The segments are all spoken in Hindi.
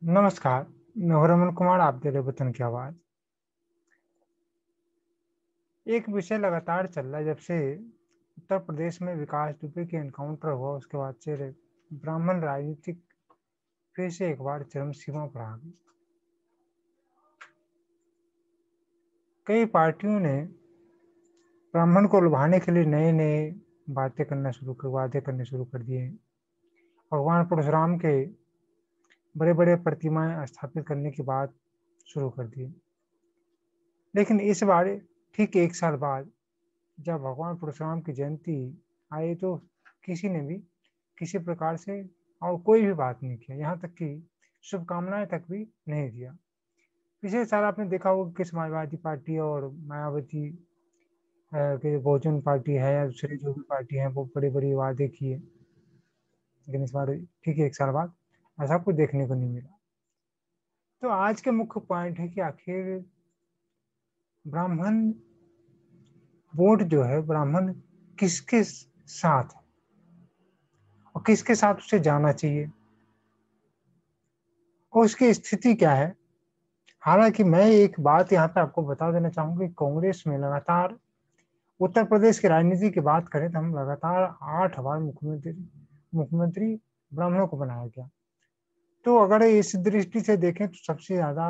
नमस्कार। मैं हूं रमन कुमार। आप दे रहे वतन की आवाज। एक विषय लगातार चल रहा है जब से उत्तर प्रदेश में विकास दुबे के एनकाउंटर हुआ। उसके बाद से ब्राह्मण राजनीतिक फिर से एक बार चरम सीमा पर आ गई। कई पार्टियों ने ब्राह्मण को लुभाने के लिए नए नए वादे करने शुरू कर दिए हैं। भगवान परशुराम के बड़े बड़े प्रतिमाएं स्थापित करने की बात शुरू कर दी। लेकिन इस बार ठीक एक साल बाद जब भगवान परशुराम की जयंती आई तो किसी ने भी किसी प्रकार से और कोई भी बात नहीं किया, यहाँ तक कि शुभकामनाएं तक भी नहीं दिया। पिछले साल आपने देखा होगा कि समाजवादी पार्टी और मायावती के बहुजन पार्टी है या दूसरी जो भी पार्टी है वो बड़े बड़े वादे किए, लेकिन इस बार ठीक एक साल बाद ऐसा कुछ देखने को नहीं मिला। तो आज के मुख्य पॉइंट है कि आखिर ब्राह्मण वोट जो है, ब्राह्मण किसके साथ है और किसके साथ उसे जाना चाहिए और उसकी स्थिति क्या है। हालांकि मैं एक बात यहाँ पे आपको बता देना चाहूंगा कि कांग्रेस में लगातार उत्तर प्रदेश की राजनीति की बात करें तो हम लगातार 8 बार मुख्यमंत्री ब्राह्मणों को बनाया गया। तो अगर इस दृष्टि से देखें तो सबसे ज्यादा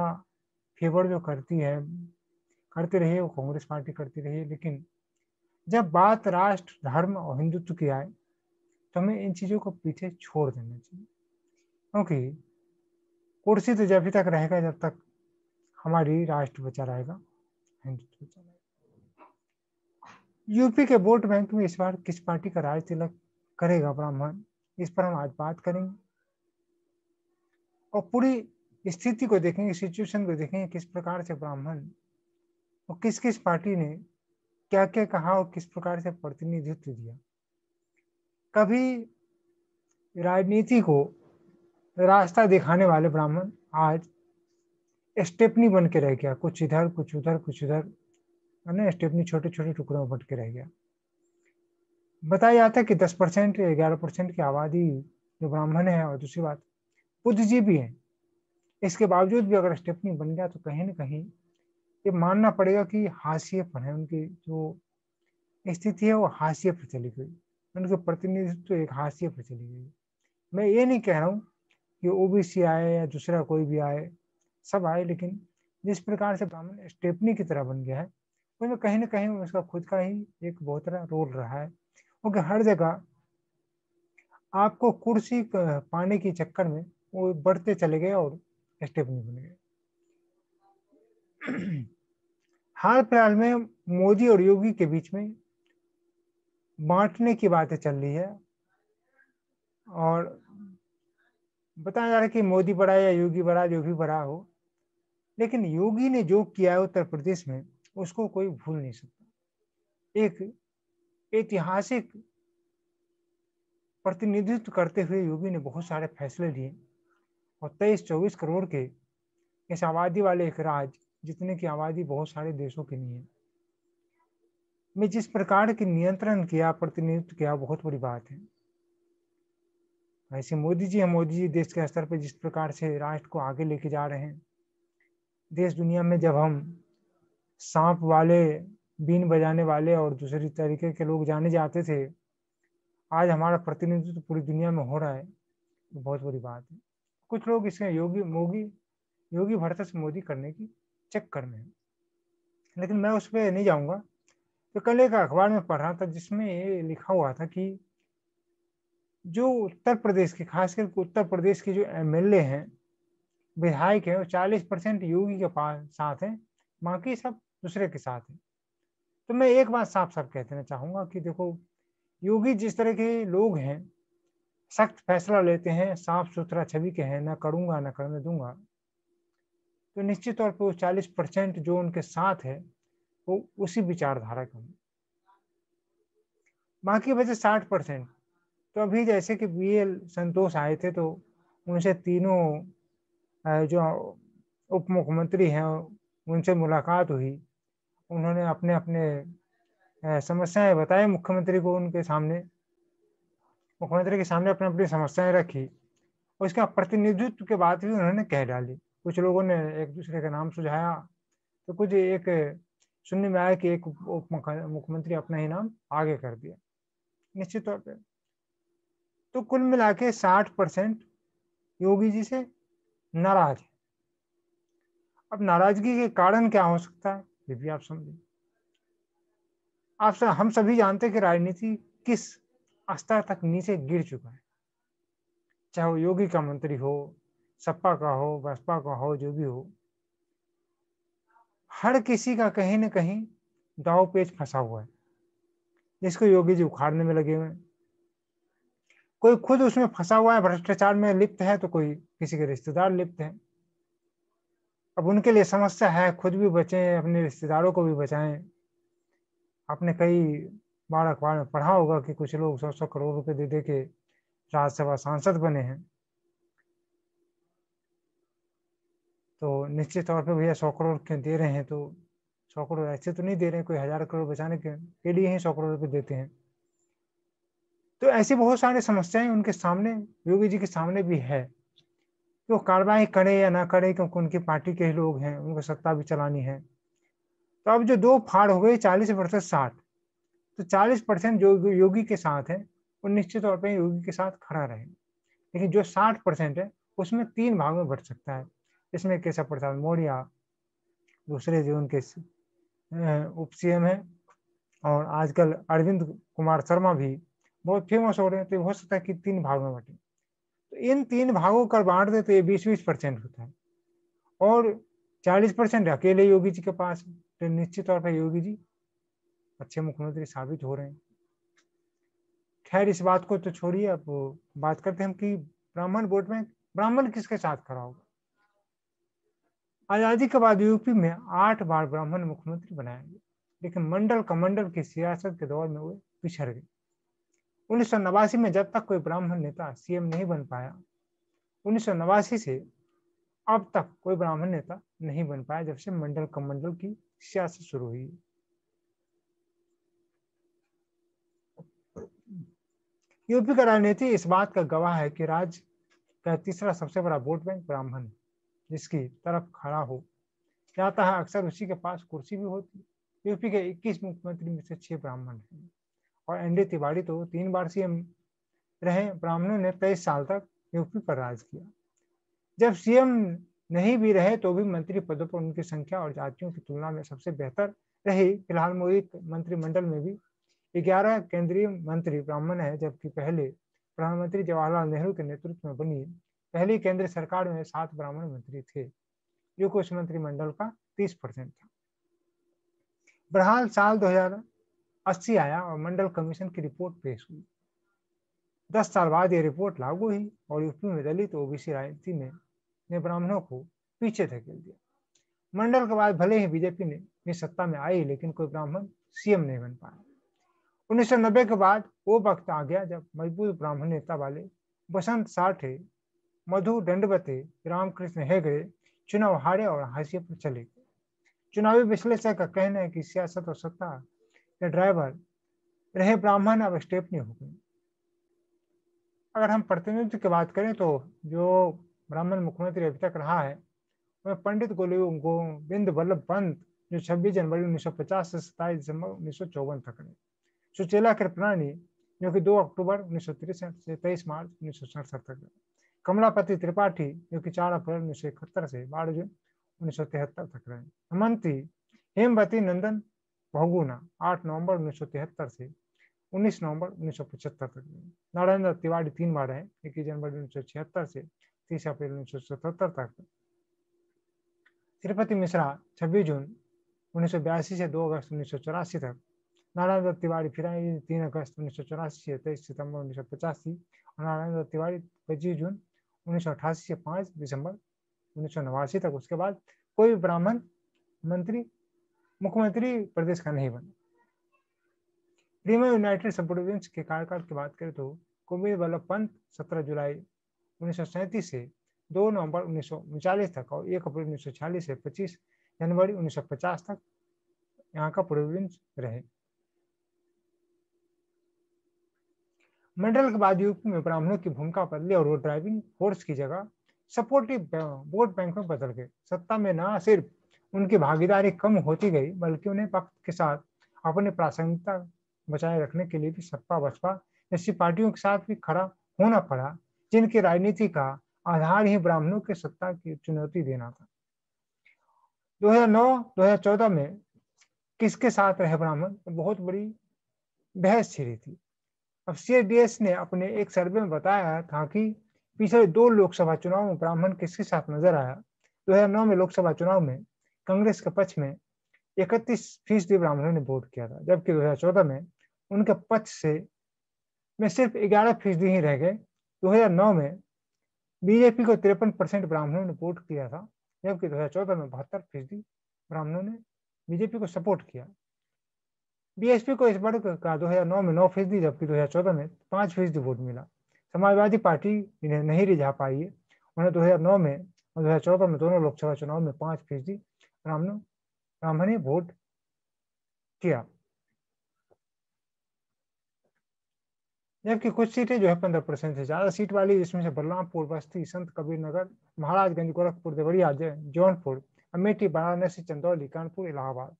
फेवर जो करती रही है वो कांग्रेस पार्टी करती रही है। लेकिन जब बात राष्ट्र धर्म और हिंदुत्व की आए तो हमें इन चीजों को पीछे छोड़ देना चाहिए, क्योंकि कुर्सी तो जब तक रहेगा जब तक हमारी राष्ट्र बचा रहेगा, हिंदुत्व बचा रहेगा। यूपी के वोट बैंक में इस बार किस पार्टी का राज तिलक करेगा ब्राह्मण, इस पर हम आज बात करेंगे और पूरी स्थिति को देखेंगे, सिचुएशन को देखेंगे, किस प्रकार से ब्राह्मण और किस किस पार्टी ने क्या क्या कहा और किस प्रकार से प्रतिनिधित्व दिया। कभी राजनीति को रास्ता दिखाने वाले ब्राह्मण आज स्टेपनी बन के रह गया, कुछ इधर कुछ उधर कुछ उधर, है स्टेपनी छोटे छोटे टुकड़ों में बट के रह गया। बताया जाता है कि 10% या 11% की आबादी जो ब्राह्मण है, और दूसरी बात बुद्धिजीवी है। इसके बावजूद भी अगर स्टेपनी बन गया तो कहीं ना कहीं ये मानना पड़ेगा कि हाशिए पर है, उनकी जो स्थिति है वो हाशिए पर चली गई, उनके प्रतिनिधित्व एक हाशिए पर चली गई। मैं ये नहीं कह रहा हूँ कि ओबीसी आए या दूसरा कोई भी आए, सब आए, लेकिन जिस प्रकार से ब्राह्मण स्टेपनी की तरह बन गया है उसमें कहीं ना कहीं उसका खुद का ही एक बहुत बड़ा रोल रहा है, क्योंकि हर जगह आपको कुर्सी पाने के चक्कर में वो बढ़ते चले गए और स्टेपनी बन गए। हाल फिलहाल में मोदी और योगी के बीच में बांटने की बातें चल रही है और बताया जा रहा है कि मोदी बड़ा या योगी बड़ा, जो भी बड़ा हो, लेकिन योगी ने जो किया है उत्तर प्रदेश में उसको कोई भूल नहीं सकता। एक ऐतिहासिक प्रतिनिधित्व करते हुए योगी ने बहुत सारे फैसले लिए और 23-24 करोड़ के इस आबादी वाले एक राज्य, जितने की आबादी बहुत सारे देशों की नहीं है, में जिस प्रकार की नियंत्रण किया, प्रतिनिधित्व किया, बहुत बड़ी बात है। वैसे मोदी जी हम मोदी जी देश के स्तर पर जिस प्रकार से राष्ट्र को आगे लेके जा रहे हैं, देश दुनिया में जब हम सांप वाले, बीन बजाने वाले और दूसरी तरीके के लोग जाने जाते थे, आज हमारा प्रतिनिधित्व पूरी दुनिया में हो रहा है, तो बहुत बड़ी बात है। कुछ लोग इसमें योगी भर्सस मोदी करने की चक्कर में है, लेकिन मैं उस पर नहीं जाऊंगा। तो कल एक अखबार में पढ़ रहा था जिसमें ये लिखा हुआ था कि जो उत्तर प्रदेश के, खासकर उत्तर प्रदेश के जो एमएलए हैं, विधायक है, वो 40% योगी के पास साथ है, बाकी सब दूसरे के साथ है। तो मैं एक बात साफ साफ कह देना चाहूंगा कि देखो, योगी जिस तरह के लोग हैं, सख्त फैसला लेते हैं, साफ सुथरा छवि के हैं, ना करूंगा ना करने दूंगा, तो निश्चित तौर पर वो 40% जो उनके साथ है वो उसी विचारधारा का है, बाकी बचे 60%। तो अभी जैसे कि बीएल संतोष आए थे तो उनसे तीनों जो उप मुख्यमंत्री हैं उनसे मुलाकात हुई। उन्होंने अपने अपने समस्याएं बताई मुख्यमंत्री को, उनके सामने, मुख्यमंत्री के सामने अपनी अपनी समस्याएं रखी और इसका प्रतिनिधित्व के बात भी उन्होंने कह डाली। कुछ लोगों ने एक दूसरे का नाम सुझाया, तो कुछ एक सुनने में आया कि एक उप मुख्यमंत्री अपना ही नाम आगे कर दिया। निश्चित तौर पे तो कुल मिला के 60% योगी जी से नाराज है। अब नाराजगी के कारण क्या हो सकता है, ये भी आप समझिए। हम सभी जानते हैं कि राजनीति किस स्तर तक नीचे गिर चुका है, चाहे वो योगी का मंत्री हो, सपा का हो, बसपा का हो, जो भी हो, हर किसी का कहीं न कहीं दांव पेच फंसा हुआ है, जिसको योगी जी उखाड़ने में लगे हुए हैं। कोई खुद उसमें फंसा हुआ है, भ्रष्टाचार में लिप्त है, तो कोई किसी के रिश्तेदार लिप्त है। अब उनके लिए समस्या है, खुद भी बचें, अपने रिश्तेदारों को भी बचाएं। आपने कई बार अखबार में पढ़ा होगा कि कुछ लोग 100-100 करोड़ रुपए दे दे के राज्यसभा सांसद बने हैं। तो निश्चित तौर पे भैया 100 करोड़ क्यों दे रहे हैं, तो 100 करोड़ ऐसे तो नहीं दे रहे हैं, कोई 1000 करोड़ बचाने के लिए ही 100 करोड़ रुपए देते हैं। तो ऐसी बहुत सारी समस्याएं उनके सामने, योगी जी के सामने भी है। तो कार्रवाई करे या ना करे, क्योंकि उनकी पार्टी के ही लोग हैं, उनको सत्ता भी चलानी है। तो अब जो दो फाड़ हो गई, 40 वर्सेस 60, तो 40% जो योगी के साथ है, वो निश्चित तौर पर योगी के साथ खड़ा रहेगा। लेकिन जो 60% है, उसमें 3 भाग में बट सकता है। इसमें केशव प्रसाद मौर्य, दूसरे जो उनके उप सीएम है, और आजकल अरविंद कुमार शर्मा भी बहुत फेमस हो रहे हैं। तो हो सकता है कि 3 भाग में बटे। तो इन 3 भागों कर बांट दे तो ये 20-20% होता है, और 40% अकेले योगी जी के पास है। तो निश्चित तौर पर योगी जी अच्छे मुख्यमंत्री साबित हो रहे हैं। खैर, इस बात को तो छोड़िए, अब बात करते हैं हम कि ब्राह्मण वोट में ब्राह्मण किसके साथ खड़ा होगा। आजादी के बाद यूपी में 8 बार ब्राह्मण मुख्यमंत्री बनाया गया, लेकिन मंडल कमंडल की सियासत के दौर में वो पिछड़ गए। 1989 में जब तक कोई ब्राह्मण नेता सीएम नहीं बन पाया, 1989 से अब तक कोई ब्राह्मण नेता नहीं बन पाया, जब से मंडल कमंडल की सियासत शुरू हुई। यूपी का राजनीति इस बात का गवाह है कि राज्य का तीसरा सबसे बड़ा वोट बैंक ब्राह्मण है, जिसकी तरफ खड़ा हो जाता है अक्सर उसी के पास कुर्सी भी होती है। यूपी के 21 मुख्यमंत्री में से 6 ब्राह्मण हैं, और एनडी तिवारी तो 3 बार सीएम रहे। ब्राह्मणों ने 23 साल तक यूपी पर राज किया। जब सीएम नहीं भी रहे तो भी मंत्री पदों पर उनकी संख्या और जातियों की तुलना में सबसे बेहतर रही। फिलहाल मोदी मंत्रिमंडल में भी 11 केंद्रीय मंत्री ब्राह्मण है, जबकि पहले प्रधानमंत्री जवाहरलाल नेहरू के नेतृत्व में बनी पहली केंद्र सरकार में 7 ब्राह्मण मंत्री थे, जो कुछ मंत्रिमंडल का 30% था। बहरहाल साल 2080 आया और मंडल कमीशन की रिपोर्ट पेश हुई। 10 साल बाद ये रिपोर्ट लागू हुई, और यूपी में दलित ओबीसी राजनीति ने ब्राह्मणों को पीछे धकेल दिया। मंडल के बाद भले ही बीजेपी ने सत्ता में आई, लेकिन कोई ब्राह्मण सीएम नहीं बन पाया। 1990 के बाद वो वक्त आ गया जब मजबूत ब्राह्मण नेता वाले बसंत साठे, मधु दंडवते, रामकृष्ण हेगड़े चुनाव हारे और हाशिए पर चले गए। चुनावी विश्लेषक का कहना है कि सियासत और सत्ता के ड्राइवर रहे ब्राह्मण अब स्टेपनी हो गए। अगर हम प्रतिनिधित्व की बात करें, तो जो ब्राह्मण मुख्यमंत्री अभी तक रहा है, वह पंडित गोविंद वल्लभ पंत, जो 26 जनवरी 1950 से 27 दिसंबर 1954 तक रहे। सुचेला कृपलानी, जो कि 2 अक्टूबर 1963 से 23 मार्च 1967 तक रहे। कमलापति त्रिपाठी, जो कि 4 अप्रैल 1971 से 12 जून 1973 तक रहे। हेमंती हेमवती नंदन बहुगुणा, 8 नवंबर 1973 से 19 नवंबर 1975 तक रहे। नारायण दत्त तिवारी 3 बार रहे, 21 जनवरी 1976 से 30 अप्रैल 1977 तक। तिरुपति मिश्रा 26 जून 1982 से 2 अगस्त 1984 तक। नारायण दत्त तिवारी फिर 3 अगस्त 1984 से 23 सितंबर 1985, और नारायण दत्त तिवारी 25 जून 1988 से 5 दिसंबर 1989 तक। उसके बाद कोई ब्राह्मण मुख्यमंत्री प्रदेश का नहीं बना। प्रीमियर यूनाइटेड प्रोविंस के कार्यकाल की बात करें तो गोविंद वल्लभ पंत 17 जुलाई 1937 से 2 नवंबर 1939 तक, और 1 अप्रैल 1946 से 25 जनवरी 1950 तक यहाँ का प्रोविंस रहे। मंडल के बाद यूपी में ब्राह्मणों की भूमिका बदली और वो ड्राइविंग फोर्स की जगह सपोर्टिव वोट बैंक में बदल गए। सत्ता में न सिर्फ उनकी भागीदारी कम होती गई, बल्कि उन्हें वक्त के साथ अपनी प्रासंगिकता बचाए रखने के लिए भी सपा बसपा जैसी पार्टियों के साथ भी खड़ा होना पड़ा, जिनकी राजनीति का आधार ही ब्राह्मणों के सत्ता की चुनौती देना था। 2009-2014 में किसके साथ रहे ब्राह्मण, बहुत बड़ी बहस छिड़ी थी। अब सीएडीएस ने अपने एक सर्वे में बताया था कि पिछले 2 लोकसभा चुनाव में ब्राह्मण किसके साथ नजर आया। 2009 में लोकसभा चुनाव में कांग्रेस के पक्ष में 31% ब्राह्मणों ने वोट किया था, जबकि 2014 में उनके पक्ष से में सिर्फ 11% ही रह गए। 2009 में बीजेपी को 53% ब्राह्मणों ने वोट किया था, जबकि 2014 में 72% ब्राह्मणों ने बीजेपी को सपोर्ट किया। बीएसपी को इस बार का 2009 में 9%, जबकि 2014 में 5% वोट मिला। समाजवादी पार्टी इन्हें नहीं रिझा पाई है। उन्हें 2009 में और 2014 में दोनों लोकसभा चुनाव में 5% ब्राह्मण ने वोट किया, जबकि कुछ सीटें जो है 15% से ज्यादा सीट वाली, जिसमें से बलरामपुर, बस्ती, संत कबीर नगर, महाराजगंज, गोरखपुर, देवरिया, जौनपुर, अमेठी, वाराणसी, चंदौली, कानपुर, इलाहाबाद।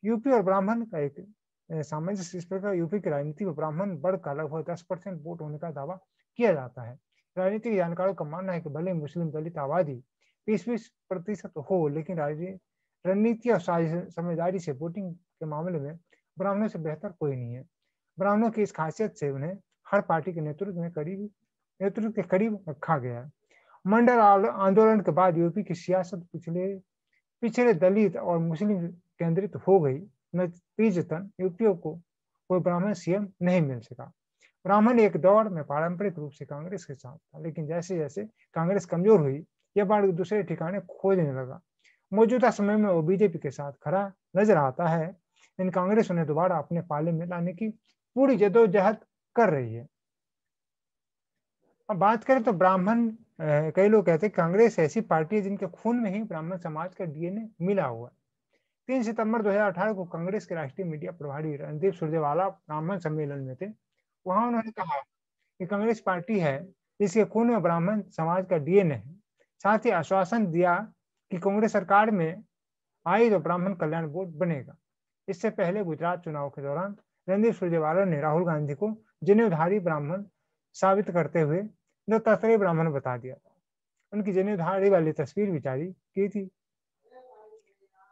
यूपी और ब्राह्मण का एक सामंजस्य इस प्रकार यूपी की राजनीति में ब्राह्मण वर्ग का लगभग 10% वोट होने का दावा किया जाता है। राजनीतिक जानकारों का मानना है कि भले मुस्लिम दलित आबादी 20-20% हो, लेकिन रणनीति और समझदारी से वोटिंग के मामले में ब्राह्मणों से बेहतर कोई नहीं है। ब्राह्मणों की इस खासियत से उन्हें हर पार्टी के नेतृत्व के करीब रखा गया है। मंडल आंदोलन के बाद यूपी की सियासत पिछड़े दलित और मुस्लिम केंद्रित हो गई। नतीजतन यूपीओ को कोई ब्राह्मण सीएम नहीं मिल सका। ब्राह्मण एक दौर में पारंपरिक रूप से कांग्रेस के साथ था, लेकिन जैसे जैसे कांग्रेस कमजोर हुई, यह बाढ़ दूसरे ठिकाने खोजने लगा। मौजूदा समय में वो बीजेपी के साथ खड़ा नजर आता है, लेकिन कांग्रेस उन्हें दोबारा अपने पाले में लाने की पूरी जद्दोजहद कर रही है। अब बात करें तो ब्राह्मण, कई लोग कहते हैं कांग्रेस ऐसी पार्टी है जिनके खून में ही ब्राह्मण समाज का डीएनए मिला हुआ है। 3 सितंबर 2018 को कांग्रेस के राष्ट्रीय मीडिया प्रभारी रणदीप सुरजेवाला ब्राह्मण सम्मेलन में थे। वहां उन्होंने कहा कि कांग्रेस पार्टी है जिसके खून में ब्राह्मण समाज का डीएनए है। साथ ही आश्वासन दिया कि कांग्रेस सरकार में आई तो ब्राह्मण कल्याण बोर्ड बनेगा। इससे पहले गुजरात चुनाव के दौरान रणदीप सुरजेवाला ने राहुल गांधी को जनेऊधारी ब्राह्मण साबित करते हुए जो ततरे ब्राह्मण बता दिया था। उनकी जनेऊधारी वाली तस्वीर भी जारी की थी।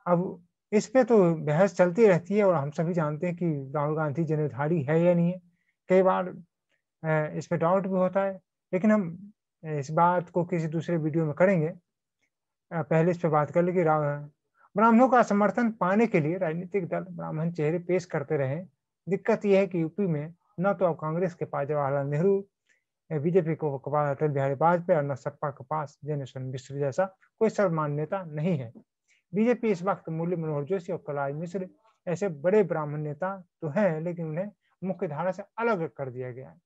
अब इस पे तो बहस चलती रहती है और हम सभी जानते हैं कि राहुल गांधी जनेऊधारी है या नहीं है। कई बार इस पे डाउट भी होता है, लेकिन हम इस बात को किसी दूसरे वीडियो में करेंगे। पहले इस पे बात कर लेंगे। ब्राह्मणों का समर्थन पाने के लिए राजनीतिक दल ब्राह्मण चेहरे पेश करते रहे। दिक्कत यह है कि यूपी में न तो अब कांग्रेस के पास जवाहरलाल नेहरू, बीजेपी को अटल बिहारी वाजपेयी और न सपा के पास जनेश्वर मिश्र जैसा कोई सर्वमान्य नेता नहीं है। बीजेपी इस वक्त मुरली मनोहर जोशी और कलराज मिश्र ऐसे बड़े ब्राह्मण नेता तो हैं, लेकिन उन्हें मुख्य धारा से अलग कर दिया गया है।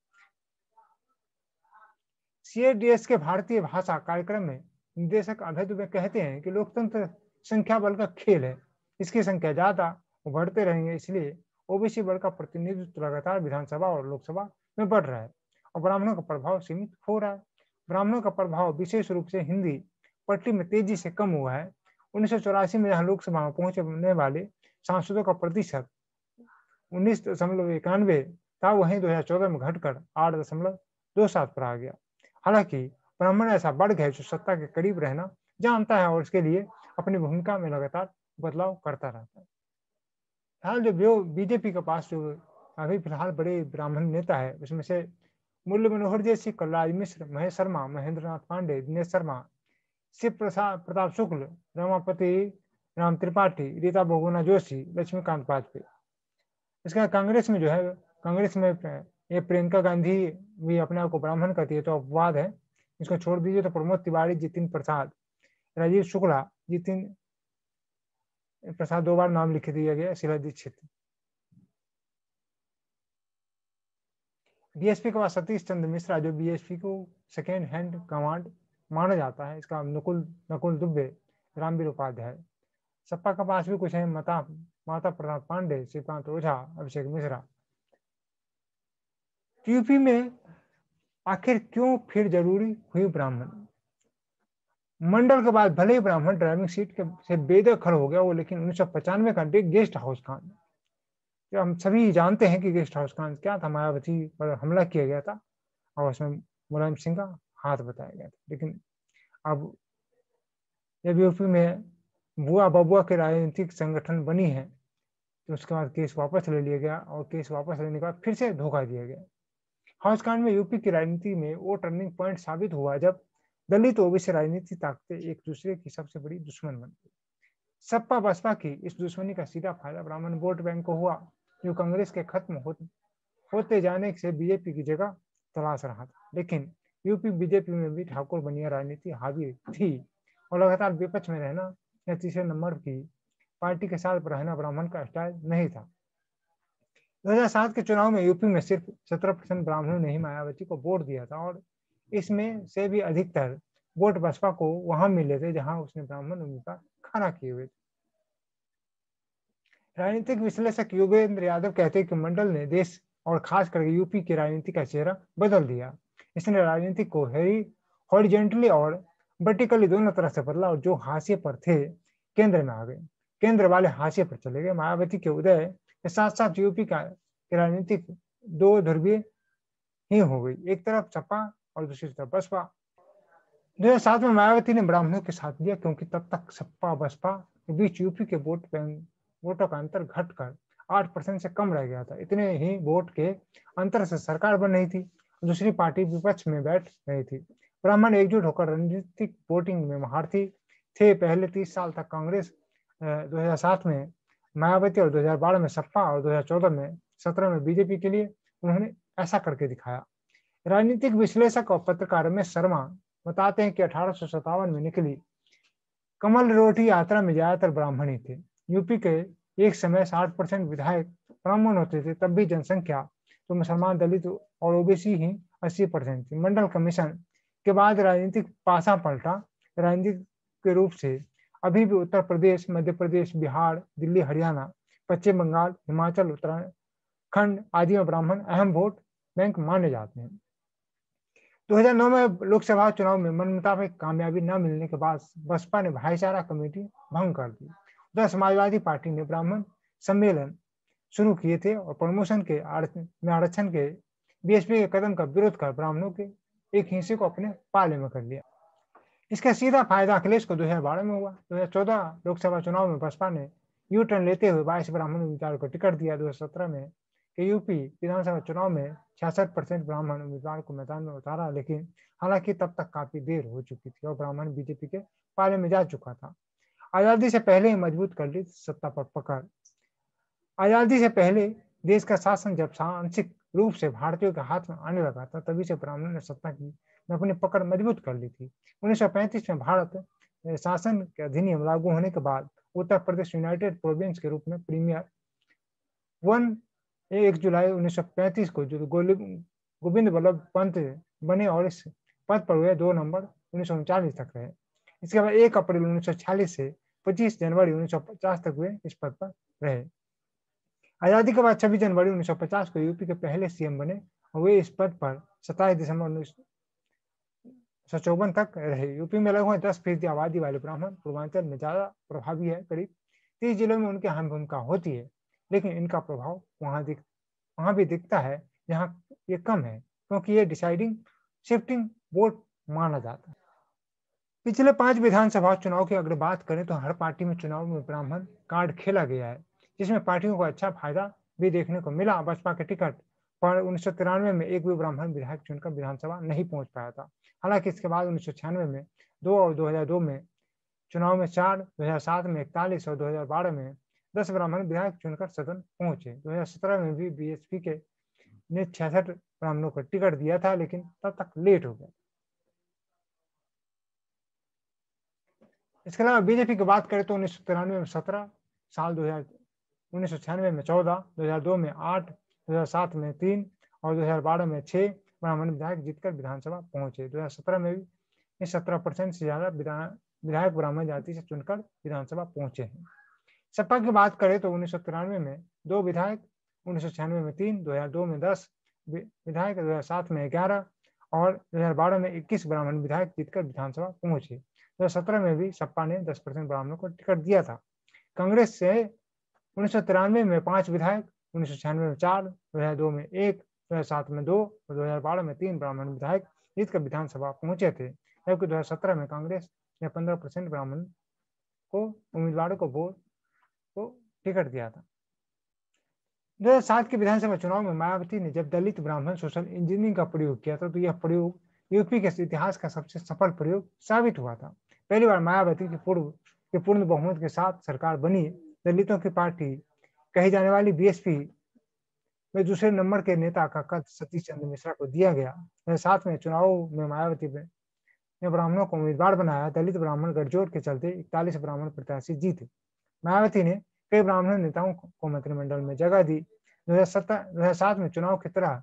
सीएडीएस के भारतीय भाषा कार्यक्रम में निदेशक अभय दुबे कहते हैं कि लोकतंत्र संख्या बल का खेल है। इसकी संख्या ज्यादा बढ़ते रहेंगे, इसलिए ओबीसी बल का प्रतिनिधित्व लगातार विधानसभा और लोकसभा में बढ़ रहा है और ब्राह्मणों का प्रभाव सीमित हो रहा है। ब्राह्मणों का प्रभाव विशेष रूप से हिंदी पट्टी में तेजी से कम हुआ है। 1984 में जहां लोकसभा में पहुंचने वाले सांसदों का प्रतिशत 19.91 था, वहीं 2014 में घटकर 8.27 पर आ गया। हालांकि ब्राह्मण ऐसा वर्ग है जो सत्ता के करीब रहना जानता है और इसके लिए अपनी भूमिका में लगातार बदलाव करता रहता है। फिलहाल जो बीजेपी के पास जो अभी फिलहाल बड़े ब्राह्मण नेता है, उसमें से मुरली मनोहर जोशी, कलराज मिश्र, महेश शर्मा, महेंद्र नाथ पांडे, दिनेश शर्मा, शिव प्रताप शुक्ल, रमापति राम त्रिपाठी, रीता बहुगुणा जोशी, लक्ष्मीकांत वाजपेयी। इसका कांग्रेस में जो है, कांग्रेस में ये प्रियंका गांधी भी अपने आप को ब्राह्मण कहती है, तो अपवाद है, इसको छोड़ दीजिए। तो प्रमोद तिवारी, जितिन प्रसाद, राजीव शुक्ला, जितिन प्रसाद 2 बार नाम लिख दिया गया, शीला दीक्षित। बीएसपी के बाद सतीश चंद्र मिश्रा, जो बीएसपी को सेकेंड हैंड कमांड माना जाता है। इसका नकुल दुबे, रामवीर उपाध्याय। सपा के पास भी कुछ है, माता प्रसाद पांडे, श्रीकांत ओझा, अभिषेक मिश्रा। यूपी में आखिर क्यों फिर जरूरी हुई ब्राह्मण? मंडल के बाद भले ही ब्राह्मण ड्राइविंग सीट के से बेदखल हो गया वो, लेकिन 1995 का गेस्ट हाउस कांड, जो हम सभी जानते हैं कि गेस्ट हाउस कांड क्या था, मायावती पर हमला किया गया था और उसमें मुलायम सिंह का हाथ बताया गया था। लेकिन अब जब यूपी में बुआ बबुआ के राजनीतिक संगठन बनी है, तो उसके बाद केस वापस ले लिया गया और केस वापस लेने के बाद फिर से धोखा दिया गया। हाउस कांड में यूपी की राजनीति में वो टर्निंग पॉइंट साबित हुआ जब दलित ओबीसी राजनीति ताकतें एक दूसरे की सबसे बड़ी दुश्मन बन गई। सपा बसपा की इस दुश्मनी का सीधा फायदा ब्राह्मण वोट बैंक को हुआ, जो कांग्रेस के खत्म होते जाने से बीजेपी की जगह तलाश रहा था। लेकिन यूपी बीजेपी में भी ठाकुर बनिया राजनीति हावी थी और लगातार विपक्ष में रहना या तीसरे नंबर की पार्टी के साथ रहना ब्राह्मण का स्टाइल नहीं था। 2007 के चुनाव में यूपी में सिर्फ 17% ब्राह्मणों ने ही मायावती को वोट दिया था और इसमें से भी अधिकतर वोट बसपा को वहां मिले थे जहां उसने ब्राह्मण उम्मीदवार खड़ा किए हुए थे। राजनीतिक विश्लेषक योगेंद्र यादव कहते हैं कि मंडल ने देश और खास करके यूपी की राजनीति का चेहरा बदल दिया। इसने राजनीति को हॉरिजेंटली और वर्टिकली दोनों तरह से बदला और जो हाशिए पर थे केंद्र में आ गए, केंद्र वाले हाशिए पर चले गए। मायावती के उदय के साथ साथ यूपी का राजनीतिक दो ध्रुवीय ही हो गई, एक तरफ सपा और दूसरी तरफ बसपा। 2007 में मायावती ने ब्राह्मणों के साथ दिया क्योंकि तब तक सपा बसपा के बीच यूपी के वोटों का अंतर घटकर 8% से कम रह गया था। इतने ही वोट के अंतर से सरकार बन रही थी, दूसरी पार्टी विपक्ष में बैठ रही थी। ब्राह्मण एकजुट होकर रणनीतिक वोटिंग में महारथी थे। पहले 30 साल तक कांग्रेस 2007 में मायावती और 2012 में सपा और 2014 में 17 में बीजेपी के लिए उन्होंने ऐसा करके दिखाया। राजनीतिक विश्लेषक और पत्रकार रमेश शर्मा बताते हैं कि 1857 में निकली कमल रोटी यात्रा में ज्यादातर ब्राह्मण ही थे। यूपी के एक समय 60% विधायक ब्राह्मण होते थे, तब भी जनसंख्या तो मुसलमान, दलित और ओबीसी ही 80% थी। मंडल कमीशन के बाद राजनीतिक पासा पलटा। राजनीतिक के रूप से अभी भी उत्तर प्रदेश, मध्य प्रदेश, बिहार, दिल्ली, हरियाणा, पश्चिम बंगाल, हिमाचल, उत्तराखंड आदि में ब्राह्मण अहम वोट बैंक माने जाते हैं। 2009 में लोकसभा चुनाव में मनमुताबिक कामयाबी न मिलने के बाद बसपा ने भाईचारा कमेटी भंग कर दी। उधर समाजवादी पार्टी ने ब्राह्मण सम्मेलन शुरू किए थे और प्रमोशन के आरक्षण के बीएसपी के कदम का विरोध कर ब्राह्मणों के एक हिस्से को अपने पाले में कर लिया। इसका सीधा फायदा अखिलेश को 2012 में हुआ। 2014 लोकसभा चुनाव में बसपा ने यू टर्न लेते हुए 22 ब्राह्मण उम्मीदवार को टिकट दिया। 2017 में के यूपी विधानसभा चुनाव में 66% ब्राह्मण उम्मीदवार को मैदान में उतारा, लेकिन हालांकि तब तक काफी देर हो चुकी थी और ब्राह्मण बीजेपी के पाले में जा चुका था। आजादी से पहले ही मजबूत कर ली सत्ता पर पकड़। आजादी से पहले देश का शासन जब आंशिक रूप से भारतीयों के हाथ में आने लगा था, तभी से ब्राह्मणों ने सत्ता की में अपनी पकड़ मजबूत कर ली थी। 1935 में भारत शासन के अधिनियम लागू होने के बाद उत्तर प्रदेश यूनाइटेड प्रोविंस के रूप में प्रीमियर 1 जुलाई 1935 को जो गोविंद वल्लभ पंत बने और इस पद पर हुए 2 नवंबर 1939 तक रहे। इसके बाद 1 अप्रैल 1946 से 25 जनवरी 1950 तक हुए इस पद पर रहे। आजादी के बाद 26 जनवरी 1950 को यूपी के पहले सीएम बने और वे इस पद पर 27 दिसंबर 1954 तक रहे। यूपी में लगभग 10% आबादी वाले ब्राह्मण पूर्वांचल में ज्यादा प्रभावी है। करीब 30 जिलों में उनकी अहम भूमिका होती है, लेकिन इनका प्रभाव वहां भी दिखता है जहां ये कम है, क्योंकि ये डिसाइडिंग शिफ्टिंग वोट माना जाता है। पिछले 5 विधानसभा चुनाव की अगर बात करें तो हर पार्टी में चुनाव में ब्राह्मण कार्ड खेला गया है, जिसमें पार्टियों को अच्छा फायदा भी देखने को मिला। बसपा के टिकट पर 1993 में एक भी ब्राह्मण विधायक चुनकर विधानसभा नहीं पहुंच पाया था। हालांकि इसके बाद 1996 में 2 और 2002 में चुनाव में 4, 2007 में 41 और 2012 में 10 ब्राह्मण विधायक चुनकर सदन पहुंचे। 2017 में भी बीएसपी के ने 66 ब्राह्मणों को टिकट दिया था, लेकिन तब तक लेट हो गया। इसके अलावा बीजेपी की बात करें तो 1993 में 17 साल, 1996 में 14, 2002 में 8, 2007 में 3 और 2012 में 6 ब्राह्मण विधायक जीतकर विधानसभा पहुंचे। 2017 में भी 17% से ज्यादा विधायक ब्राह्मण जाति से चुनकर विधानसभा पहुंचे हैं। सपा की बात करें तो 1993 में 2 विधायक, 1996 में 3, 2002 में 10, विधायक, 2007 में 11 और 2012 में 21 ब्राह्मण विधायक जीतकर विधानसभा पहुंचे। 2017 में भी सपा ने 10% ब्राह्मणों को टिकट दिया था। कांग्रेस से 1993 में 5 विधायक, 1996 में 4, 2002 में 1, 2007 में 2 और 2012 में 3 ब्राह्मण विधायक जीतकर विधानसभा पहुंचे थे। जबकि 2017 में कांग्रेस ने 15% ब्राह्मण को उम्मीदवारों को वोट को टिकट दिया था। 2007 के विधानसभा चुनाव में मायावती ने जब दलित ब्राह्मण सोशल इंजीनियरिंग का प्रयोग किया था, तो यह प्रयोग यूपी के इतिहास का सबसे सफल प्रयोग साबित हुआ था। पहली बार मायावती की पूर्ण बहुमत के साथ सरकार बनी। दलितों की पार्टी कही जाने वाली बीएसपी में दूसरे नंबर के नेता का कद सतीश चंद्र मिश्रा को दिया गया। साथ में चुनाव में मायावती ने ब्राह्मणों को उम्मीदवार बनाया। दलित ब्राह्मण गठजोड़ के चलते 41 ब्राह्मण प्रत्याशी जीते। मायावती ने कई ब्राह्मण नेताओं को मंत्रिमंडल में जगह दी। 2007 में चुनाव की तरह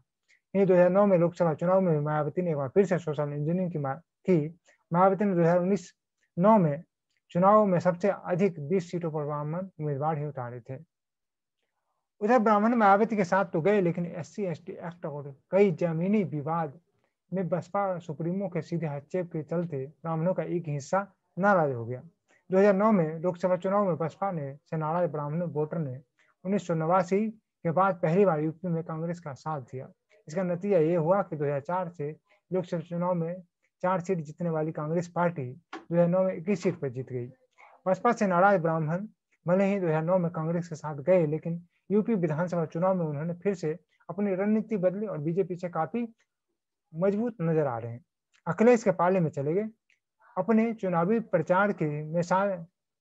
ही 2009 में लोकसभा चुनाव में मायावती ने एक बार फिर से सोशल इंजीनियरिंग की मांग की। मायावती ने 2019-9 में चुनाव में सबसे अधिक 20 सीटों पर ब्राह्मण उम्मीदवार ही उतारे थे। उधर ब्राह्मण मायावती के साथ तो गए, लेकिन SC/ST एक्ट और कई जमीनी विवाद में बसपा सुप्रीमो के सीधे हस्तक्षेप के चलते ब्राह्मणों का एक हिस्सा नाराज हो गया। 2009 में लोकसभा चुनाव में बसपा से नाराज ब्राह्मण वोटर ने 1989 के बाद पहली बार यूपी में कांग्रेस का साथ दिया। इसका नतीजा ये हुआ कि 2004 से लोकसभा चुनाव में 4 सीट जीतने वाली कांग्रेस पार्टी 2009 में 21 सीट पर जीत गई। बसपा से नाराज ब्राह्मण भले ही 2009 में कांग्रेस के साथ गए, लेकिन यूपी विधानसभा चुनाव में उन्होंने फिर से अपनी रणनीति बदली और बीजेपी से काफी मजबूत नजर आ रहे हैं। अखिलेश के पाले में चले गए। अपने चुनावी प्रचार के मिसाल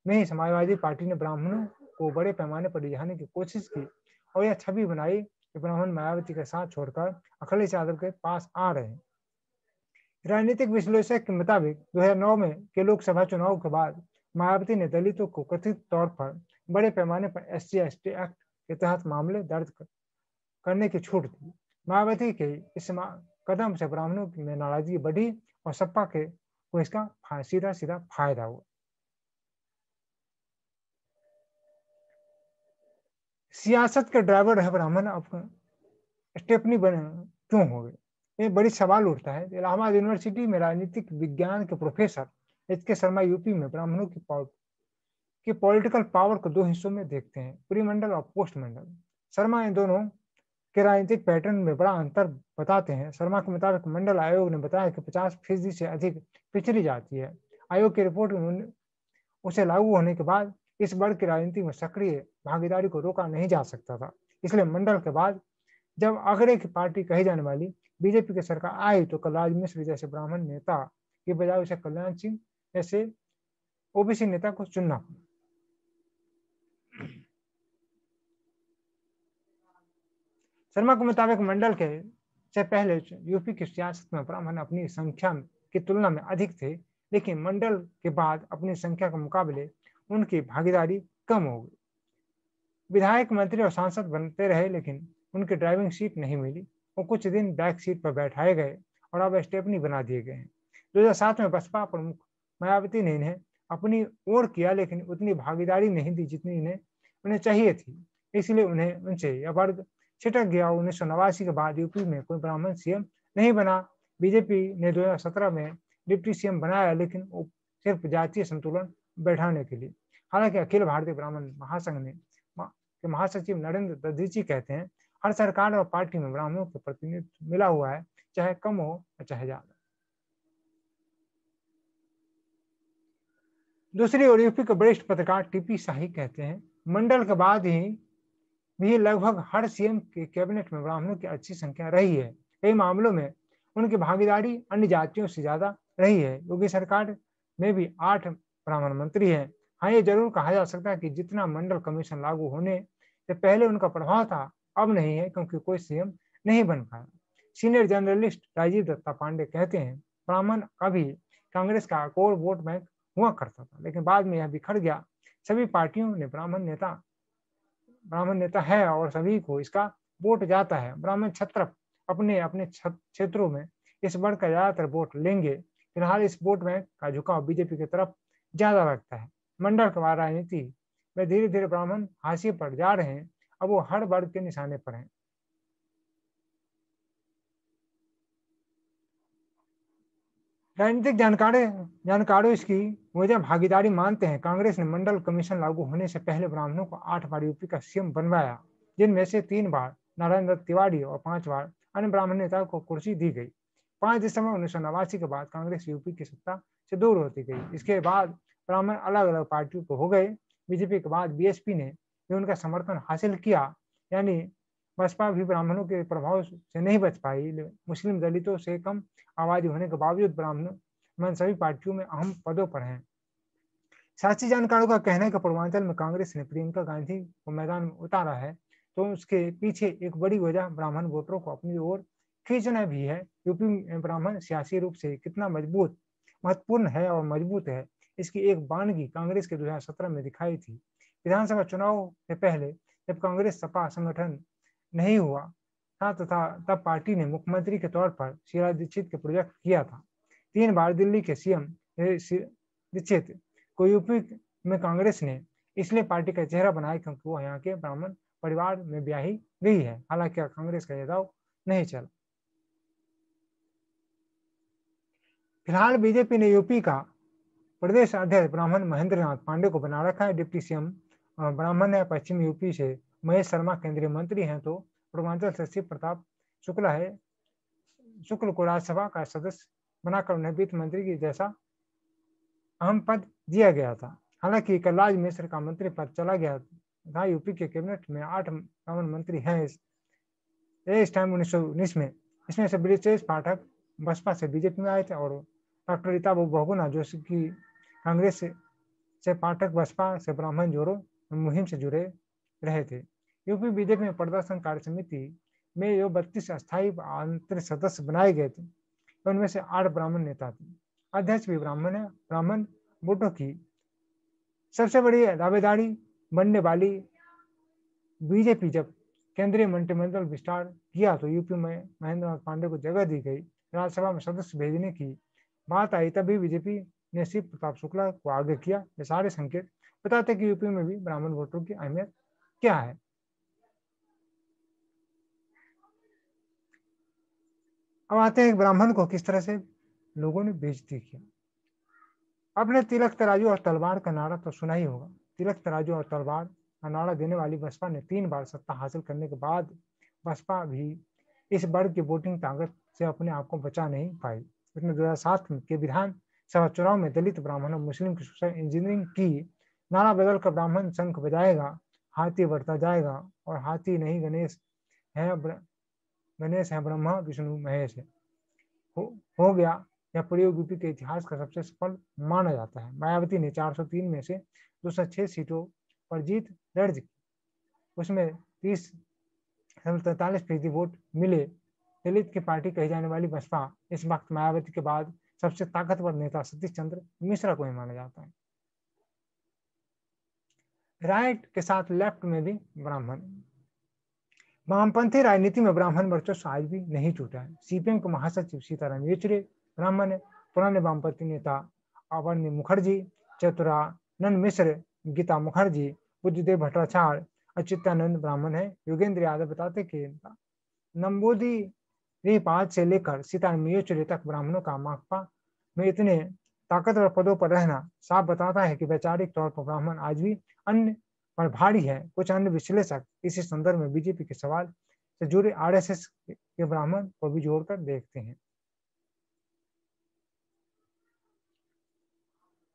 में ही समाजवादी पार्टी ने ब्राह्मणों को बड़े पैमाने पर रिझाने की कोशिश की और यह छवि बनाई कि ब्राह्मण मायावती का साथ छोड़कर अखिलेश यादव के पास आ रहे हैं। राजनीतिक विश्लेषक के मुताबिक 2009 में के लोकसभा चुनाव के बाद मायावती ने दलितों को कथित तौर पर बड़े पैमाने पर SC/ST एक्ट के तहत मामले दर्ज करने की छूट दी। मायावती के इस कदम से ब्राह्मणों में नाराजगी बढ़ी और सपा को इसका सीधा फायदा हुआ। सियासत के ड्राइवर है ब्राह्मण, अब स्टेपनी बने क्यों हो गए, ये बड़ी सवाल उठता है। इलाहाबाद यूनिवर्सिटी में राजनीतिक विज्ञान के प्रोफेसर HK शर्मा यूपी में ब्राह्मणों की पॉलिटिकल पावर को 2 हिस्सों में देखते हैं, प्री मंडल और पोस्ट मंडल। शर्मा इन दोनों के राजनीतिक पैटर्न में बड़ा अंतर बताते हैं। शर्मा के मुताबिक मंडल आयोग ने बताया कि 50% से अधिक पिछड़ी जाती है। आयोग की रिपोर्ट में उसे लागू होने के बाद इस वर्ग की राजनीति में सक्रिय भागीदारी को रोका नहीं जा सकता था। इसलिए मंडल के बाद जब आगरे की पार्टी कही जाने वाली बीजेपी की सरकार आई, तो कलराज मिश्र जैसे ब्राह्मण नेता के बजाय उसे कल्याण सिंह जैसे ओबीसी नेता को चुनना पड़ा। शर्मा के मुताबिक मंडल के से पहले यूपी की सियासत में ब्राह्मण अपनी संख्या की तुलना में अधिक थे, लेकिन मंडल के बाद अपनी संख्या के मुकाबले उनकी भागीदारी कम हो गई। विधायक, मंत्री और सांसद बनते रहे, लेकिन उनकी ड्राइविंग सीट नहीं मिली। वो कुछ दिन बैक सीट पर बैठाए गए और अब स्टेपनी बना दिए गए हैं। 2007 में बसपा प्रमुख मायावती ने इन्हें अपनी ओर किया, लेकिन उतनी भागीदारी नहीं दी जितनी उन्हें चाहिए थी। इसलिए उनसे यह वर्ग छिटक गया। 1989 के बाद यूपी में कोई ब्राह्मण सीएम नहीं बना। बीजेपी ने 2017 में डिप्टी सीएम बनाया, लेकिन सिर्फ जातीय संतुलन बैठाने के लिए। हालांकि अखिल भारतीय ब्राह्मण महासंघ ने के महासचिव नरेंद्र दधीची कहते हैं, हर सरकार और पार्टी में ब्राह्मणों का प्रतिनिधित्व मिला हुआ है, चाहे कम हो या चाहे ज्यादा। दूसरी ओर यूपी के वरिष्ठ पत्रकार टीपी शाही कहते हैं, मंडल के बाद ही भी लगभग हर सीएम के कैबिनेट में ब्राह्मणों की अच्छी संख्या रही है। कई मामलों में उनकी भागीदारी अन्य जातियों से ज्यादा रही है। योगी सरकार में भी 8 ब्राह्मण मंत्री हैं। हाँ, ये जरूर कहा जा सकता है कि जितना मंडल कमीशन लागू होने से पहले उनका प्रभाव था, अब नहीं है, क्योंकि कोई सीएम नहीं बन पाया। सीनियर जर्नलिस्ट राजीव दत्ता पांडे कहते हैं, ब्राह्मण कभी कांग्रेस का कोर वोट बैंक हुआ करता था, लेकिन बाद में यह बिखर गया। सभी पार्टियों ने ब्राह्मण नेता है और सभी को इसका वोट जाता है। ब्राह्मण छत्र अपने अपने क्षेत्रों में इस वर्ग का ज्यादातर वोट लेंगे। फिलहाल इस वोट बैंक का झुकाव बीजेपी की तरफ ज्यादा लगता है। मंडल के बाद राजनीति में धीरे धीरे ब्राह्मण हाशिए पर जा रहे हैं। अब वो हर वर्ग के निशाने पर हैं। राजनीतिक जानकारों इसकी वजह भागीदारी मानते हैं। कांग्रेस ने मंडल कमीशन लागू होने से पहले ब्राह्मणों को 8 बार यूपी का सीएम बनवाया, जिनमें से 3 बार नारायण दत्त तिवारी और 5 बार अन्य ब्राह्मण नेताओं को कुर्सी दी गई। 5 दिसंबर 1989 के बाद कांग्रेस यूपी की सत्ता से दूर होती गई। इसके बाद ब्राह्मण अलग अलग पार्टियों को हो गए। बीजेपी के बाद बीएसपी ने भी उनका समर्थन हासिल किया, यानी बसपा भी ब्राह्मणों के प्रभाव से नहीं बच पाई। मुस्लिम दलितों से कम आबादी होने के बावजूद ब्राह्मण सभी पार्टियों में अहम पदों पर हैं। साक्षी जानकारों का कहना है कि पूर्वांचल में कांग्रेस ने प्रियंका गांधी को मैदान में उतारा है, तो उसके पीछे एक बड़ी वजह ब्राह्मण वोटरों को अपनी ओर खींचना भी है। यूपी में ब्राह्मण सियासी रूप से कितना महत्वपूर्ण है और मजबूत है, इसकी एक बानगी कांग्रेस के 2017 में दिखाई थी। विधानसभा चुनाव से पहले जब कांग्रेस सपा संगठन नहीं हुआ था तथा तब पार्टी ने मुख्यमंत्री के तौर पर शीला दीक्षित के प्रोजेक्ट किया था। 3 बार दिल्ली के सीएम दीक्षित को यूपी में कांग्रेस ने इसलिए पार्टी का चेहरा बनाया क्योंकि वो यहाँ के ब्राह्मण परिवार में ब्याही गई है। हालांकि कांग्रेस का यह दाव नहीं चला। फिलहाल बीजेपी ने यूपी का प्रदेश अध्यक्ष ब्राह्मण महेंद्र नाथ पांडे को बना रखा है। डिप्टी सीएम ब्राह्मण है। पश्चिम यूपी से महेश शर्मा केंद्रीय मंत्री हैं, तो पूर्वांचल से शिव प्रताप शुक्ल को राज्यसभा का सदस्य बनाकर उन्हें वित्त मंत्री की जैसा अहम पद दिया गया था। हालांकि कलराज मिश्र का मंत्री पद चला गया था। यूपी के कैबिनेट में 8 ब्राह्मण मंत्री हैं इस टाइम 1919 में। इसमें से ब्रिजेश पाठक बसपा से बीजेपी में आए थे और डॉक्टर रीता बहुगुणा जो कि कांग्रेस से पाठक बसपा से ब्राह्मण जोड़ो मुहिम से जुड़े रहे थे। यूपी बीजेपी में प्रदर्शन कार्य समिति में जो 32 अस्थायी आंतरिक सदस्य बनाए गए थे, उनमें से 8 ब्राह्मण नेता थे। अध्यक्ष भी ब्राह्मण है। ब्राह्मण वोटों की सबसे बड़ी दावेदारी बनने वाली बीजेपी जब केंद्रीय मंत्रिमंडल विस्तार किया तो यूपी में महेंद्र नाथ पांडे को जगह दी गई। राज्यसभा में सदस्य भेजने की बात आई तभी बीजेपी ने शिव प्रताप शुक्ला को आगे किया। ये सारे संकेत बताते कि यूपी में भी ब्राह्मण वोटों की अहमियत क्या है। अब आते हैं ब्राह्मण को किस तरह से लोगों ने बेइज्जती किया। आपने तिलक तराजू और तलवार का नारा तो सुना ही होगा। तिलक तराजू और तलवार का नारा देने वाली बसपा ने 3 बार सत्ता हासिल करने के बाद बसपा भी इस वर्ग की वोटिंग ताकत से अपने आप को बचा नहीं पाई। उसने 2007 के विधानसभा चुनाव में दलित ब्राह्मण और मुस्लिम की सोशल इंजीनियरिंग की। नारा बदलकर ब्राह्मण शंख बजाएगा, हाथी बढ़ता जाएगा और हाथी नहीं गणेश है ब्रह्मा विष्णु महेश है हो गया। यह प्रयोग यूपी के इतिहास का सबसे सफल माना जाता है। मायावती ने 403 में से 206 सीटों पर जीत दर्ज की। उसमें 43% वोट मिले। दलित की पार्टी कही जाने वाली बसपा इस वक्त मायावती के बाद सबसे ताकतवर नेता सतीश चंद्र मिश्रा को ही माना जाता है। राइट के साथ लेफ्ट में भी ब्राह्मण। वामपंथी राजनीति में ब्राह्मण वर्चस्व आज भी नहीं टूटा है। सीपीएम के महासचिव सीताराम येचुरी ब्राह्मण है। पुराने वामपंथी नेता अवनी मुखर्जी, चतुरानंद मिश्र, गीता मुखर्जी, बुद्धदेव भट्टाचार्य, अच्युतानंद ब्राह्मण है। योगेंद्र यादव बताते कि नंबूदिरी पाद से लेकर सीताराम येचुरी तक ब्राह्मणों का माकपा में इतने ताकतवर पदों पर रहना साफ बताता है कि वैचारिक तौर पर ब्राह्मण आज भी अन्य पर भारी है। कुछ अन्य विश्लेषक इसी संदर्भ में बीजेपी के सवाल से जुड़े आरएसएस के ब्राह्मण को भी जोड़कर देखते हैं।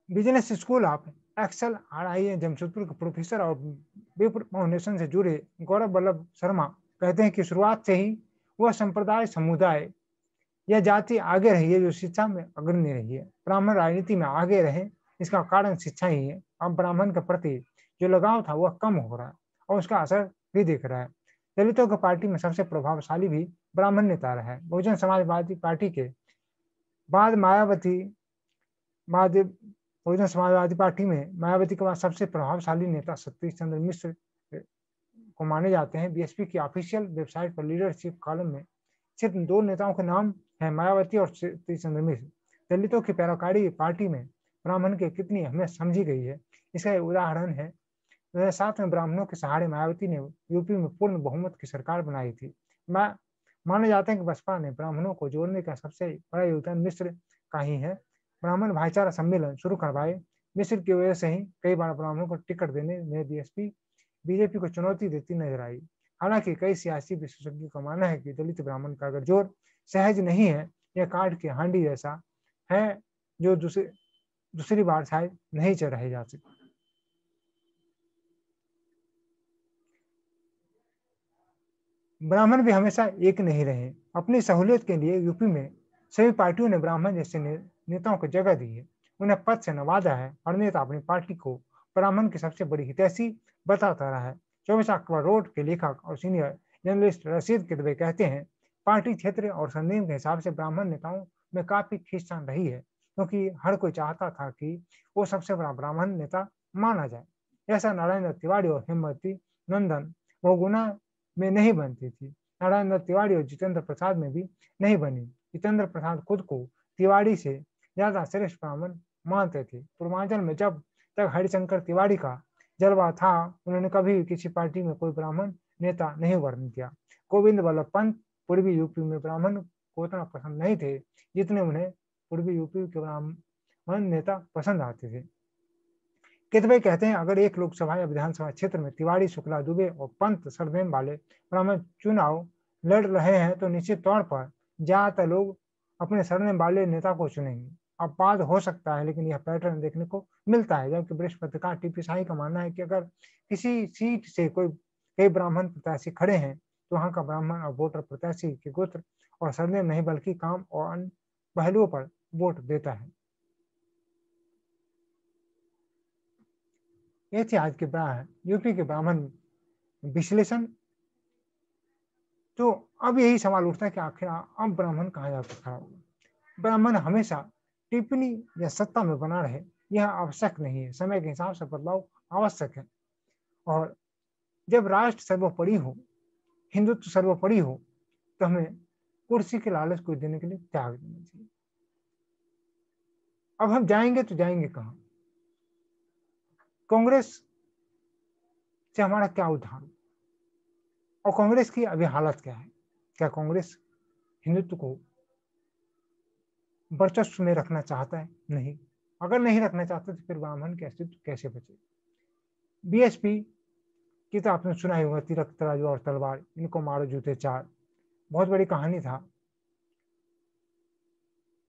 Business school of XL RIA Jamshedpur के प्रोफेसर और विप्र फाउंडेशन से जुड़े गौरव वल्लभ शर्मा कहते हैं कि शुरुआत से ही वह संप्रदाय, समुदाय या जाति आगे रही है जो शिक्षा में अग्रणी रही है। ब्राह्मण राजनीति में आगे रहे, इसका कारण शिक्षा ही है। अब ब्राह्मण के प्रति जो लगाव था वह कम हो रहा है और उसका असर भी दिख रहा है। दलितों की पार्टी में सबसे प्रभावशाली भी ब्राह्मण नेता रहा है। बहुजन समाजवादी पार्टी के बाद बहुजन समाजवादी पार्टी में मायावती के बाद सबसे प्रभावशाली नेता सतीश चंद्र मिश्र को माने जाते हैं। बीएसपी की ऑफिशियल वेबसाइट पर लीडरशिप कॉलम में सिर्फ 2 नेताओं के नाम है, मायावती और सतीश चंद्र मिश्र। दलितों की पैरोकारी पार्टी में ब्राह्मण की कितनी अहमियत समझी गई है, इसका उदाहरण है 2007 में ब्राह्मणों के सहारे मायावती ने यूपी में पूर्ण बहुमत की सरकार बनाई थी। माना जाता है कि बसपा ने ब्राह्मणों को जोड़ने का सबसे बड़ा योगदान मिश्र का ही है। ब्राह्मण भाईचारा सम्मेलन शुरू करवाए। मिस्र की वजह से ही कई बार ब्राह्मणों को टिकट देने में बीजेपी को चुनौती देती नजर आई। हालांकि कई सियासी विशेषज्ञों का मानना है कि दलित ब्राह्मण का गठजोड़ सहज नहीं है, यह काट के हांडी जैसा है जो दूसरी बार शायद नहीं रहे जा सकती। ब्राह्मण भी हमेशा एक नहीं रहे। अपनी सहूलियत के लिए यूपी में सभी पार्टियों ने ब्राह्मण जैसे नेताओं को जगह दी है, उन्हें पद से नवाजा है। और नेता अपनी पार्टी को ब्राह्मण की सबसे बड़ी हितैषी बताता रहा है। 24 अक्टूबर रोड के लेखक और सीनियर जर्नलिस्ट रशीद किदवई कहते हैं, पार्टी क्षेत्र और संदीप के हिसाब से ब्राह्मण नेताओं में काफी खींचतान रही है, क्योंकि हर कोई चाहता था कि वो सबसे बड़ा ब्राह्मण नेता माना जाए। ऐसा नारायण दत्त तिवारी और हिम्मती नंदन बहुगुणा में नहीं बनती थी। नारायण दत्त तिवारी और जितेंद्र प्रसाद में भी नहीं बनी। जितेंद्र प्रसाद खुद को तिवारी से ज्यादा श्रेष्ठ ब्राह्मण मानते थे। पूर्वांचल में जब तक हरिशंकर तिवारी का जलवा था, उन्होंने कभी किसी पार्टी में कोई ब्राह्मण नेता नहीं वर्ण किया। गोविंद वल्लभ पंत पूर्वी यूपी में ब्राह्मण को उतना पसंद नहीं थे जितने उन्हें पूर्वी यूपी के ब्राह्मण नेता पसंद आते थे। किदवई कहते हैं, अगर एक लोकसभा या विधानसभा क्षेत्र में तिवारी, शुक्ला, दुबे और पंत सरनेम वाले ब्राह्मण चुनाव लड़ रहे हैं तो निश्चित तौर पर ज्यादातर लोग अपने सरनेम वाले नेता को चुनेंगे। अब बात हो सकता है, लेकिन यह पैटर्न देखने को मिलता है। जबकि वरिष्ठ पत्रकार टीपी शाही का मानना है कि अगर किसी सीट से कई ब्राह्मण प्रत्याशी खड़े हैं तो वहां का ब्राह्मण और वोटर प्रत्याशी के गोत्र और सरनेम नहीं बल्कि काम और अन्य पहलुओं पर वोट देता है। ये थे आज के यूपी के ब्राह्मण विश्लेषण। तो अब यही सवाल उठता है कि आखिर अब ब्राह्मण कहाँ जाकर खड़ा होगा। ब्राह्मण हमेशा टिप्पणी या सत्ता में बना रहे, यह आवश्यक नहीं है। समय के हिसाब से बदलाव आवश्यक है। और जब राष्ट्र सर्वोपरि हो, हिंदुत्व सर्वोपरि हो, तो हमें कुर्सी के लालच को देने के लिए त्याग देना चाहिए। अब हम जाएंगे तो जाएंगे कहाँ? कांग्रेस से हमारा क्या उद्धार? और कांग्रेस की अभी हालत क्या है? क्या कांग्रेस हिंदुत्व को वर्चस्व में रखना चाहता है? नहीं। अगर नहीं रखना चाहता तो फिर ब्राह्मण के अस्तित्व कैसे बचे? बीएसपी की तो आपने सुना ही होगा, तिरक तराजू और तलवार, इनको मारो जूते चार, बहुत बड़ी कहानी था।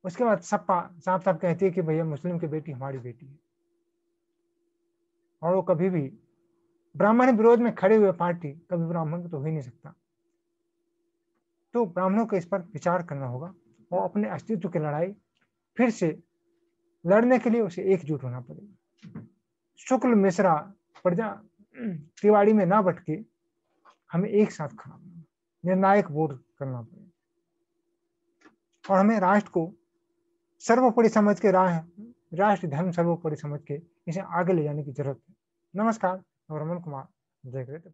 उसके बाद सपा साफ साफ कहती है कि भैया मुस्लिम की बेटी हमारी बेटी है, और वो कभी भी ब्राह्मण विरोध में खड़े हुए पार्टी कभी ब्राह्मण तो हो ही नहीं सकता। तो ब्राह्मणों को इस पर विचार करना होगा और अपने अस्तित्व की लड़ाई फिर से लड़ने के लिए उसे एकजुट होना पड़ेगा। शुक्ल मिश्रा प्रजा तिवाड़ी में ना बटके हमें एक साथ खड़ा होना, निर्णायक वोट करना पड़ेगा। और हमें राष्ट्र को सर्वोपरि समझ के राष्ट्र धर्म सर्वोपरि समझ के इसे आगे ले जाने की जरूरत है। नमस्कार, रमन कुमार देख रहे थे।